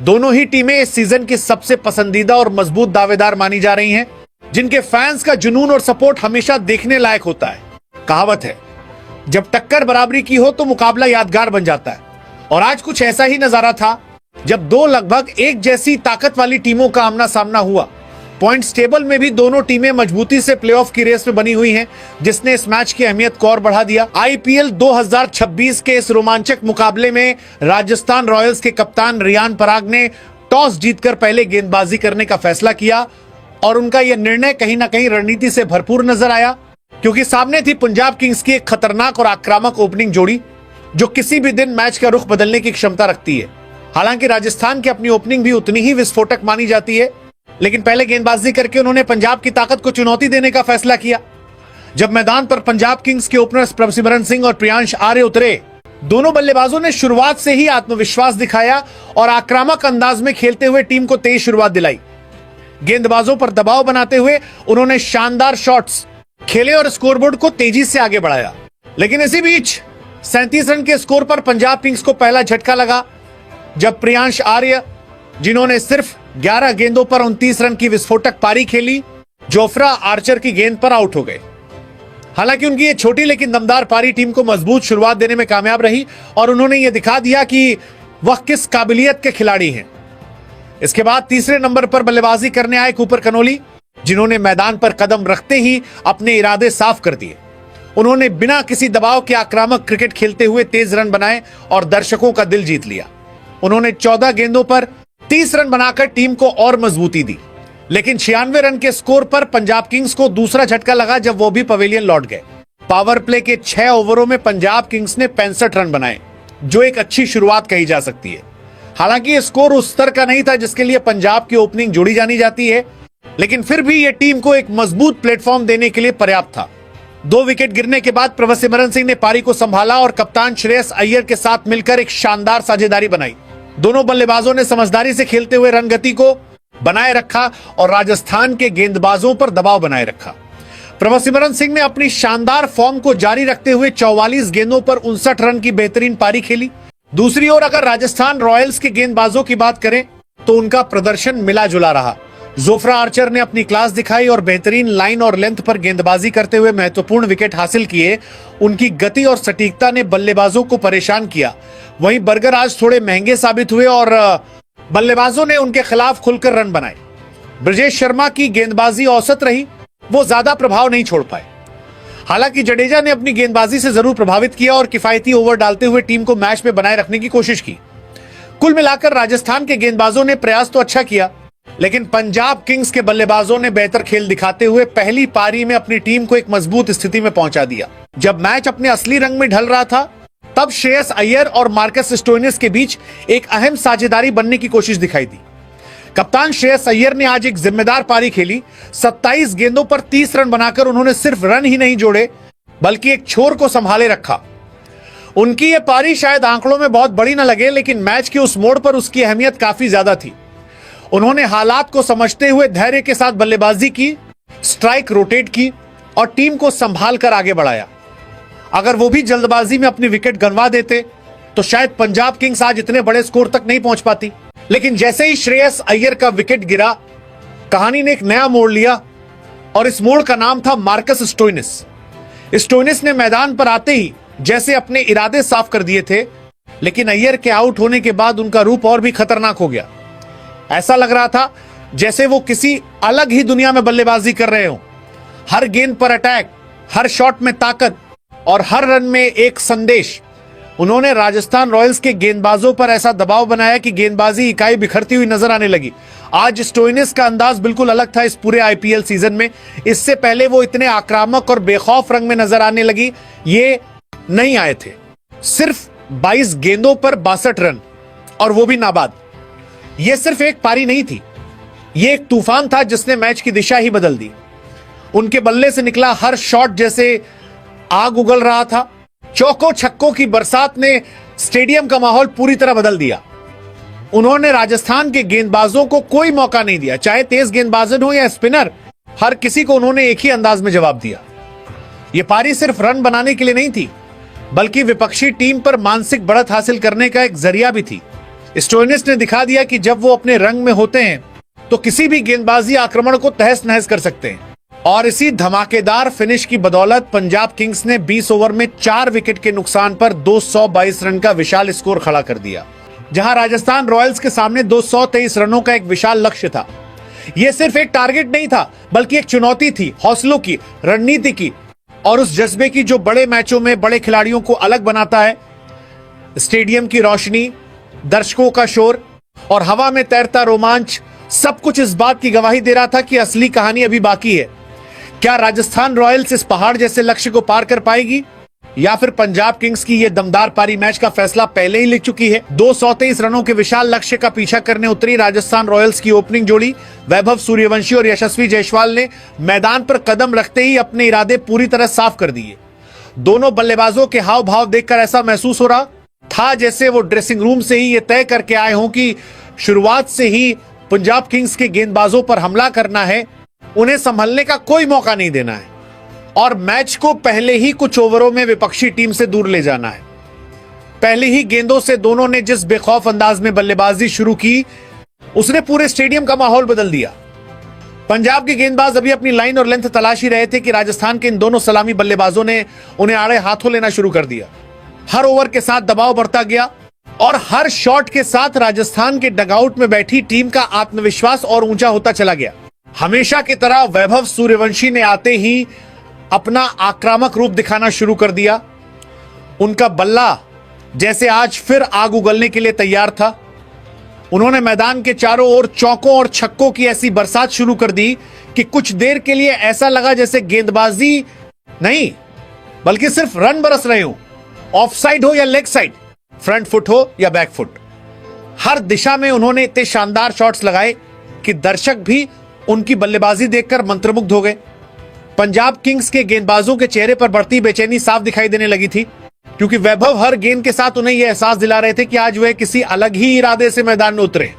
दोनों ही टीमें इस सीजन की सबसे पसंदीदा और मजबूत दावेदार मानी जा रही हैं, जिनके फैंस का जुनून और सपोर्ट हमेशा देखने लायक होता है। कहावत है, जब टक्कर बराबरी की हो तो मुकाबला यादगार बन जाता है, और आज कुछ ऐसा ही नजारा था जब दो लगभग एक जैसी ताकत वाली टीमों का आमना सामना हुआ। पॉइंट्स टेबल में भी दोनों टीमें मजबूती से प्लेऑफ की रेस में बनी हुई हैं, जिसने इस मैच की अहमियत को और बढ़ा दिया। आईपीएल 2026 के इस रोमांचक मुकाबले में राजस्थान रॉयल्स के कप्तान रियान पराग ने टॉस जीतकर पहले गेंदबाजी करने का फैसला किया, और उनका यह निर्णय कहीं ना कहीं रणनीति से भरपूर नजर आया, क्योंकि सामने थी पंजाब किंग्स की एक खतरनाक और आक्रामक ओपनिंग जोड़ी, जो किसी भी दिन मैच का रुख बदलने की क्षमता रखती है। हालांकि राजस्थान की अपनी ओपनिंग भी उतनी ही विस्फोटक मानी जाती है, लेकिन पहले गेंदबाजी करके उन्होंने पंजाब की ताकत को चुनौती देने का फैसला किया। जब मैदान पर पंजाब किंग्स के ओपनर्स प्रभसिमरन सिंह और प्रियांश आर्य उतरे, दोनों बल्लेबाजों ने शुरुआत से ही आत्मविश्वास दिखाया और आक्रामक अंदाज में खेलते हुए टीम को तेज शुरुआत दिलाई। गेंदबाजों पर दबाव बनाते हुए उन्होंने शानदार शॉट्स खेले और स्कोरबोर्ड को तेजी से आगे बढ़ाया। लेकिन इसी बीच 37 रन के स्कोर पर पंजाब किंग्स को पहला झटका लगा, जब प्रियांश आर्य, जिन्होंने सिर्फ 11 गेंदों पर 29 रन की विस्फोटक पारी खेली, जोफ्रा आर्चर की गेंद पर आउट हो गए। हालांकि उनकी ये छोटी लेकिन दमदार पारी टीम को मजबूत शुरुआत देने में कामयाब रही, और उन्होंने ये दिखा दिया कि वह किस काबिलियत के खिलाड़ी हैं। इसके बाद तीसरे नंबर पर बल्लेबाजी करने आए कूपर कनोली, जिन्होंने मैदान पर कदम रखते ही अपने इरादे साफ कर दिए। उन्होंने बिना किसी दबाव के आक्रामक क्रिकेट खेलते हुए तेज रन बनाए और दर्शकों का दिल जीत लिया। उन्होंने 14 गेंदों पर 30 रन बनाकर टीम को और मजबूती दी। लेकिन 96 रन के स्कोर पर पंजाब किंग्स को दूसरा झटका लगा, जब वो भी पवेलियन लौट गए। पावर प्ले के 6 ओवरों में पंजाब किंग्स ने 65 रन बनाए, जो एक अच्छी शुरुआत कही जा सकती है। हालांकि ये स्कोर उस स्तर का नहीं था जिसके लिए पंजाब की ओपनिंग जोड़ी जानी जाती है, लेकिन फिर भी यह टीम को एक मजबूत प्लेटफॉर्म देने के लिए पर्याप्त था। 2 विकेट गिरने के बाद प्रभसिमरन सिंह ने पारी को संभाला और कप्तान श्रेयस अय्यर के साथ मिलकर एक शानदार साझेदारी बनाई। दोनों बल्लेबाजों ने समझदारी से खेलते हुए रन गति को बनाए रखा और राजस्थान के गेंदबाजों पर दबाव बनाए रखा। प्रभसिमरन सिंह ने अपनी शानदार फॉर्म को जारी रखते हुए 44 गेंदों पर 59 रन की बेहतरीन पारी खेली। दूसरी ओर अगर राजस्थान रॉयल्स के गेंदबाजों की बात करें तो उनका प्रदर्शन मिला जुला रहा। जोफ्रा आर्चर ने अपनी क्लास दिखाई और बेहतरीन लाइन और लेंथ पर गेंदबाजी करते हुए महत्वपूर्ण विकेट हासिल किए। उनकी गति और सटीकता ने बल्लेबाजों को परेशान किया। वहीं बर्गर आज थोड़े महंगे साबित हुए और बल्लेबाजों ने उनके खिलाफ खुलकर रन बनाए। ब्रजेश शर्मा की गेंदबाजी औसत रही, वो ज्यादा प्रभाव नहीं छोड़ पाए। हालांकि जडेजा ने अपनी गेंदबाजी से जरूर प्रभावित किया और किफायती ओवर डालते हुए टीम को मैच में बनाए रखने की कोशिश की। कुल मिलाकर राजस्थान के गेंदबाजों ने प्रयास तो अच्छा किया, लेकिन पंजाब किंग्स के बल्लेबाजों ने बेहतर खेल दिखाते हुए पहली पारी में अपनी टीम को एक मजबूत स्थिति में पहुंचा दिया। जब मैच अपने असली रंग में ढल रहा था, तब श्रेयस अय्यर और मार्कस स्टोइनिस के बीच एक अहम साझेदारी बनने की कोशिश दिखाई दी। कप्तान श्रेयस अय्यर ने आज एक जिम्मेदार पारी खेली। 27 गेंदों पर 30 रन बनाकर उन्होंने सिर्फ रन ही नहीं जोड़े, बल्कि एक छोर को संभाले रखा। उनकी यह पारी शायद आंकड़ों में बहुत बड़ी न लगे, लेकिन मैच के उस मोड़ पर उसकी अहमियत काफी ज्यादा थी। उन्होंने हालात को समझते हुए धैर्य के साथ बल्लेबाजी की, स्ट्राइक रोटेट की और टीम को संभाल कर आगे बढ़ाया। अगर वो भी जल्दबाजी में अपनी विकेट गंवा देते तो शायद पंजाब किंग्स आज इतने बड़े स्कोर तक नहीं पहुंच पाती। लेकिन जैसे ही श्रेयस अय्यर का विकेट गिरा, कहानी ने एक नया मोड़ लिया, और इस मोड़ का नाम था मार्कस स्टोइनिस। स्टोइनिस ने मैदान पर आते ही जैसे अपने इरादे साफ कर दिए थे, लेकिन अय्यर के आउट होने के बाद उनका रूप और भी खतरनाक हो गया। ऐसा लग रहा था जैसे वो किसी अलग ही दुनिया में बल्लेबाजी कर रहे हों। हर गेंद पर अटैक, हर शॉट में ताकत और हर रन में एक संदेश। उन्होंने राजस्थान रॉयल्स के गेंदबाजों पर ऐसा दबाव बनाया कि गेंदबाजी इकाई बिखरती हुई नजर आने लगी। आज स्टोइनिस का अंदाज बिल्कुल अलग था इस पूरे आईपीएल सीजन में। इससे पहले वो इतने आक्रामक और बेखौफ रंग में नजर आने लगी, ये नहीं आए थे। सिर्फ 22 गेंदों पर 62 रन, और वो भी नाबाद। ये सिर्फ एक पारी नहीं थी, ये एक तूफान था जिसने मैच की दिशा ही बदल दी। उनके बल्ले से निकला हर शॉट जैसे आग उगल रहा था। चौकों छक्कों की बरसात ने स्टेडियम का माहौल पूरी तरह बदल दिया। उन्होंने राजस्थान के गेंदबाजों को कोई मौका नहीं दिया, चाहे तेज गेंदबाजन हो या स्पिनर, हर किसी को उन्होंने एक ही अंदाज में जवाब दिया। यह पारी सिर्फ रन बनाने के लिए नहीं थी, बल्कि विपक्षी टीम पर मानसिक बढ़त हासिल करने का एक जरिया भी थी। स्टोइनिस ने दिखा दिया कि जब वो अपने रंग में होते हैं तो किसी भी गेंदबाजी आक्रमण को तहस नहस कर सकते हैं। और इसी धमाकेदार फिनिश की बदौलत पंजाब किंग्स ने 20 ओवर में 4 विकेट के नुकसान पर 222 रन का विशाल स्कोर खड़ा कर दिया, जहां राजस्थान रॉयल्स के सामने 223 रनों का एक विशाल लक्ष्य था। यह सिर्फ एक टारगेट नहीं था, बल्कि एक चुनौती थी, हौसलों की, रणनीति की और उस जज्बे की जो बड़े मैचों में बड़े खिलाड़ियों को अलग बनाता है। स्टेडियम की रोशनी, दर्शकों का शोर और हवा में तैरता रोमांच, सब कुछ इस बात की गवाही दे रहा था कि असली कहानी अभी बाकी है। क्या राजस्थान रॉयल्स इस पहाड़ जैसे लक्ष्य को पार कर पाएगी, या फिर पंजाब किंग्स की यह दमदार पारी मैच का फैसला पहले ही लिख चुकी है। 223 रनों के विशाल लक्ष्य का पीछा करने उतरी राजस्थान रॉयल्स की ओपनिंग जोड़ी वैभव सूर्यवंशी और यशस्वी जायसवाल ने मैदान पर कदम रखते ही अपने इरादे पूरी तरह साफ कर दिए। दोनों बल्लेबाजों के हाव भाव देखकर ऐसा महसूस हो रहा था जैसे वो ड्रेसिंग रूम से ही ये तय करके आए हों कि शुरुआत से ही पंजाब किंग्स के गेंदबाजों पर हमला करना है, उन्हें संभलने का कोई मौका नहीं देना है और मैच को पहले ही कुछ ओवरों में विपक्षी टीम से दूर ले जाना है। पहले ही गेंदों से दोनों ने जिस बेखौफ अंदाज में बल्लेबाजी शुरू की, उसने पूरे स्टेडियम का माहौल बदल दिया। पंजाब के गेंदबाज अभी अपनी लाइन और लेंथ तलाश ही रहे थे कि राजस्थान के इन दोनों सलामी बल्लेबाजों ने उन्हें आड़े हाथों लेना शुरू कर दिया। हर ओवर के साथ दबाव बढ़ता गया और हर शॉट के साथ राजस्थान के डगआउट में बैठी टीम का आत्मविश्वास और ऊंचा होता चला गया। हमेशा की तरह वैभव सूर्यवंशी ने आते ही अपना आक्रामक रूप दिखाना शुरू कर दिया। उनका बल्ला जैसे आज फिर आग उगलने के लिए तैयार था। उन्होंने मैदान के चारों ओर चौकों और छक्कों की ऐसी बरसात शुरू कर दी कि कुछ देर के लिए ऐसा लगा जैसे गेंदबाजी नहीं बल्कि सिर्फ रन बरस रहे हो, ऑफ साइड हो या लेग साइड, फ्रंट फुट हो या बैक फुट। हर दिशा में उन्होंने इतने शानदार शॉट्स लगाए कि दर्शक भी उनकी बल्लेबाजी देखकर मंत्रमुग्ध हो गए। पंजाब किंग्स के गेंदबाजों के चेहरे पर बढ़ती बेचैनी साफ दिखाई देने लगी थी, क्योंकि वैभव हर गेंद के साथ उन्हें यह एहसास दिला रहे थे कि आज वे किसी अलग ही इरादे से मैदान में उतरे।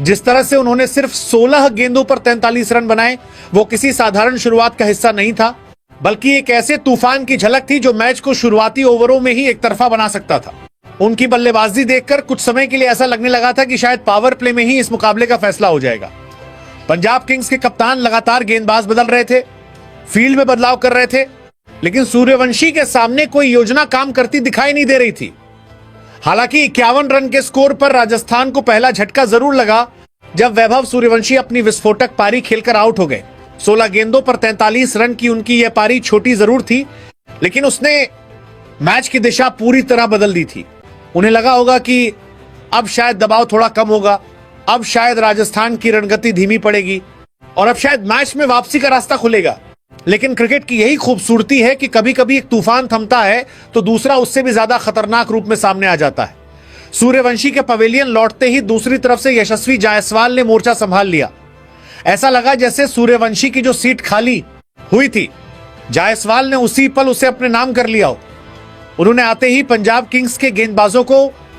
जिस तरह से उन्होंने सिर्फ 16 गेंदों पर 43 रन बनाए, वो किसी साधारण शुरुआत का हिस्सा नहीं था, बल्कि एक ऐसे तूफान की झलक थी जो मैच को शुरुआती ओवरों में ही एक तरफा बना सकता था। उनकी बल्लेबाजी देखकर कुछ समय के लिए ऐसा लगने लगा था कि शायद पावर प्ले में ही इस मुकाबले का फैसला हो जाएगा। पंजाब किंग्स के कप्तान लगातार गेंदबाज बदल रहे थे, फील्ड में बदलाव कर रहे थे, लेकिन सूर्यवंशी के सामने कोई योजना काम करती दिखाई नहीं दे रही थी। हालांकि 51 रन के स्कोर पर राजस्थान को पहला झटका जरूर लगा जब वैभव सूर्यवंशी अपनी विस्फोटक पारी खेलकर आउट हो गए। 16 गेंदों पर 43 रन की उनकी यह पारी छोटी जरूर थी, लेकिन उसने मैच की दिशा पूरी तरह बदल दी थी। उन्हें लगा होगा कि अब शायद दबाव थोड़ा कम होगा, अब शायद राजस्थान की रणगति धीमी पड़ेगी और अब शायद मैच में वापसी का रास्ता खुलेगा। लेकिन क्रिकेट की यही खूबसूरती है कि कभी कभी एक तूफान थमता है तो दूसरा उससे भी ज्यादा खतरनाक रूप में सामने आ जाता है। सूर्यवंशी के पवेलियन लौटते ही दूसरी तरफ से यशस्वी जायसवाल ने मोर्चा संभाल लिया। ऐसा लगा जैसे सूर्यवंशी की जो सीट खाली हुई थी, जायसवाल ने उसी पल उसे अपने नाम कर लिया हो। उन्होंने आते ही पंजाब किंग्स के गेंदबाजों को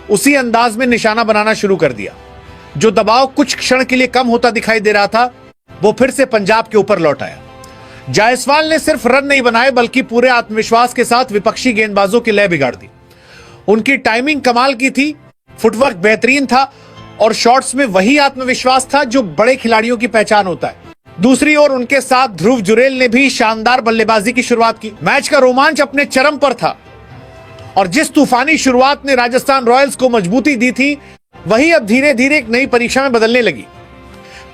उसी अंदाज में निशाना बनाना शुरू कर दिया। जो दबाव कुछ क्षण के लिए कम होता दिखाई दे रहा था, वो फिर से पंजाब के ऊपर लौट आया। जायसवाल ने सिर्फ रन नहीं बनाए, बल्कि पूरे आत्मविश्वास के साथ विपक्षी गेंदबाजों की लय बिगाड़ दी। उनकी टाइमिंग कमाल की थी, फुटवर्क बेहतरीन था और शॉट्स में वही आत्मविश्वास था जो बड़े खिलाड़ियों की पहचान होता है। दूसरी ओर उनके साथ ध्रुव जुरेल ने भी शानदार बल्लेबाजी की शुरुआत की। मैच का रोमांच अपने चरम पर था और जिस तूफानी शुरुआत ने राजस्थान रॉयल्स को मजबूती दी थी, वही अब धीरे धीरे एक नई परीक्षा में बदलने लगी।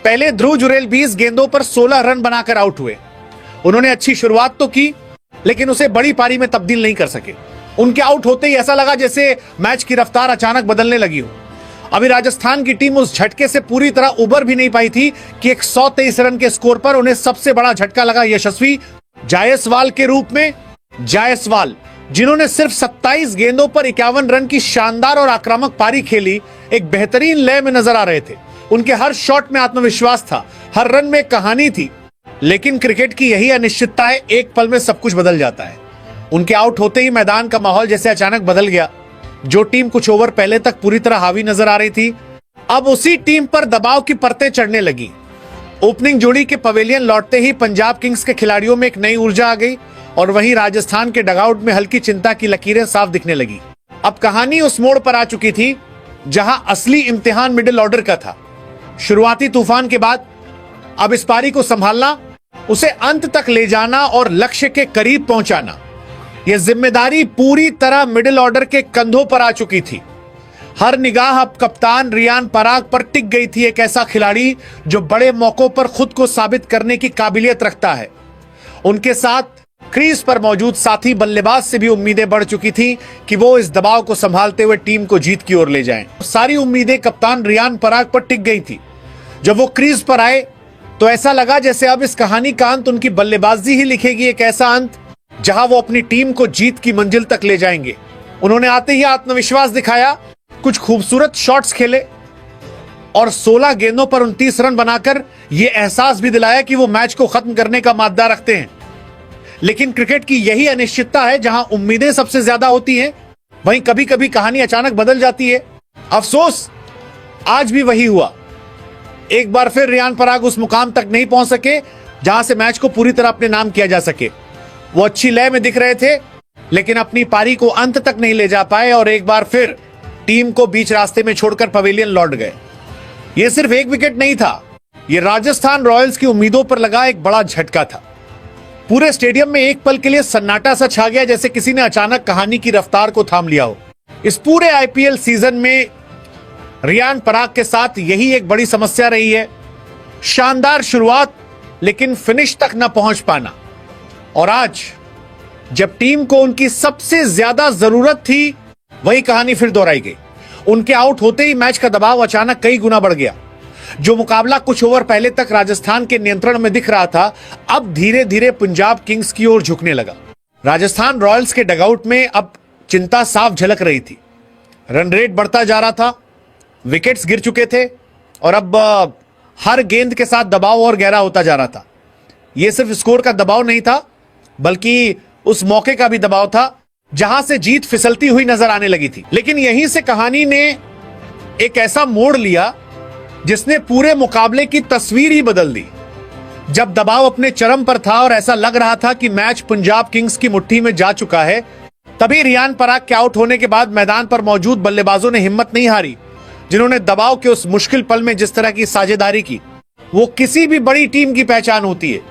पहले ध्रुव जुरेल 20 गेंदों पर 16 रन बनाकर आउट हुए। उन्होंने अच्छी शुरुआत तो की, लेकिन उसे बड़ी पारी में तब्दील नहीं कर सके। उनके आउट होते ही ऐसा लगा जैसे मैच की रफ्तार अचानक बदलने लगी हो। अभी राजस्थान की टीम उस झटके से पूरी तरह उबर भी नहीं पाई थी कि 123 रन के स्कोर पर उन्हें सबसे बड़ा झटका लगा यशस्वी जायसवाल के रूप में। जायसवाल, जिन्होंने सिर्फ 27 गेंदों पर 51 रन की शानदार और आक्रामक पारी खेली, एक बेहतरीन लय में नजर आ रहे थे। उनके हर शॉट में आत्मविश्वास था, हर रन में कहानी थी। लेकिन क्रिकेट की यही अनिश्चितता है, एक पल में सब कुछ बदल जाता है। उनके आउट होते ही मैदान का माहौल जैसे अचानक बदल गया। जो टीम कुछ ओवर पहले तक पूरी तरह हावी नजर आ रही थी, अब उसी टीम पर दबाव की परतें चढ़ने लगी। ओपनिंग जोड़ी के पवेलियन लौटते ही पंजाब किंग्स के खिलाड़ियों में एक नई ऊर्जा आ गई और वहीं राजस्थान के डगआउट में हल्की चिंता की लकीरें साफ दिखने लगी। अब कहानी उस मोड़ पर आ चुकी थी जहां असली इम्तिहान मिडिल ऑर्डर का था। शुरुआती तूफान के बाद अब इस पारी को संभालना, उसे अंत तक ले जाना और लक्ष्य के करीब पहुंचाना, यह जिम्मेदारी पूरी तरह मिडिल ऑर्डर के कंधों पर आ चुकी थी। हर निगाह अब कप्तान रियान पराग पर टिक गई थी, एक ऐसा खिलाड़ी जो बड़े मौकों पर खुद को साबित करने की काबिलियत रखता है। उनके साथ क्रीज पर मौजूद साथी बल्लेबाज से भी उम्मीदें बढ़ चुकी थी कि वो इस दबाव को संभालते हुए टीम को जीत की ओर ले जाएं। सारी उम्मीदें कप्तान रियान पराग पर टिक गई थी। जब वो क्रीज पर आए तो ऐसा लगा जैसे अब इस कहानी का अंत उनकी बल्लेबाजी ही लिखेगी, एक ऐसा अंत जहां वो अपनी टीम को जीत की मंजिल तक ले जाएंगे। उन्होंने आते ही आत्मविश्वास दिखाया, कुछ खूबसूरत शॉट्स खेले और 16 गेंदों पर 29 रन बनाकर यह एहसास भी दिलाया कि वो मैच को खत्म करने का माद्दा रखते हैं। लेकिन क्रिकेट की यही अनिश्चितता है, जहां उम्मीदें सबसे ज्यादा होती हैं, वहीं कभी कभी कहानी अचानक बदल जाती है। अफसोस आज भी वही हुआ। एक बार फिर रियान पराग उस मुकाम तक नहीं पहुंच सके जहां से मैच को पूरी तरह अपने नाम किया जा सके। वो अच्छी लय में दिख रहे थे, लेकिन अपनी पारी को अंत तक नहीं ले जा पाए और एक बार फिर टीम को बीच रास्ते में छोड़कर पवेलियन लौट गए। यह सिर्फ एक विकेट नहीं था, यह राजस्थान रॉयल्स की उम्मीदों पर लगा एक बड़ा झटका था। पूरे स्टेडियम में एक पल के लिए सन्नाटा सा छा गया, जैसे किसी ने अचानक कहानी की रफ्तार को थाम लिया हो। इस पूरे आईपीएल सीजन में रियान पराग के साथ यही एक बड़ी समस्या रही है। शानदार शुरुआत, लेकिन फिनिश तक न पहुंच पाना। और आज जब टीम को उनकी सबसे ज्यादा जरूरत थी, वही कहानी फिर दोहराई गई। उनके आउट होते ही मैच का दबाव अचानक कई गुना बढ़ गया। जो मुकाबला कुछ ओवर पहले तक राजस्थान के नियंत्रण में दिख रहा था, अब धीरे धीरे पंजाब किंग्स की ओर झुकने लगा। राजस्थान रॉयल्स के डगआउट में अब चिंता साफ झलक रही थी। रन रेट बढ़ता जा रहा था, विकेट्स गिर चुके थे और अब हर गेंद के साथ दबाव और गहरा होता जा रहा था। यह सिर्फ स्कोर का दबाव नहीं था, बल्कि उस मौके का भी दबाव था जहां से जीत फिसलती हुई नजर आने लगी थी। लेकिन यहीं से कहानी ने एक ऐसा मोड़ लिया जिसने पूरे मुकाबले की तस्वीर ही बदल दी। जब दबाव अपने चरम पर था और ऐसा लग रहा था कि मैच पंजाब किंग्स की मुट्ठी में जा चुका है, तभी रियान पराग के आउट होने के बाद मैदान पर मौजूद बल्लेबाजों ने हिम्मत नहीं हारी, जिन्होंने दबाव के उस मुश्किल पल में जिस तरह की साझेदारी की, वो किसी भी बड़ी टीम की पहचान होती है।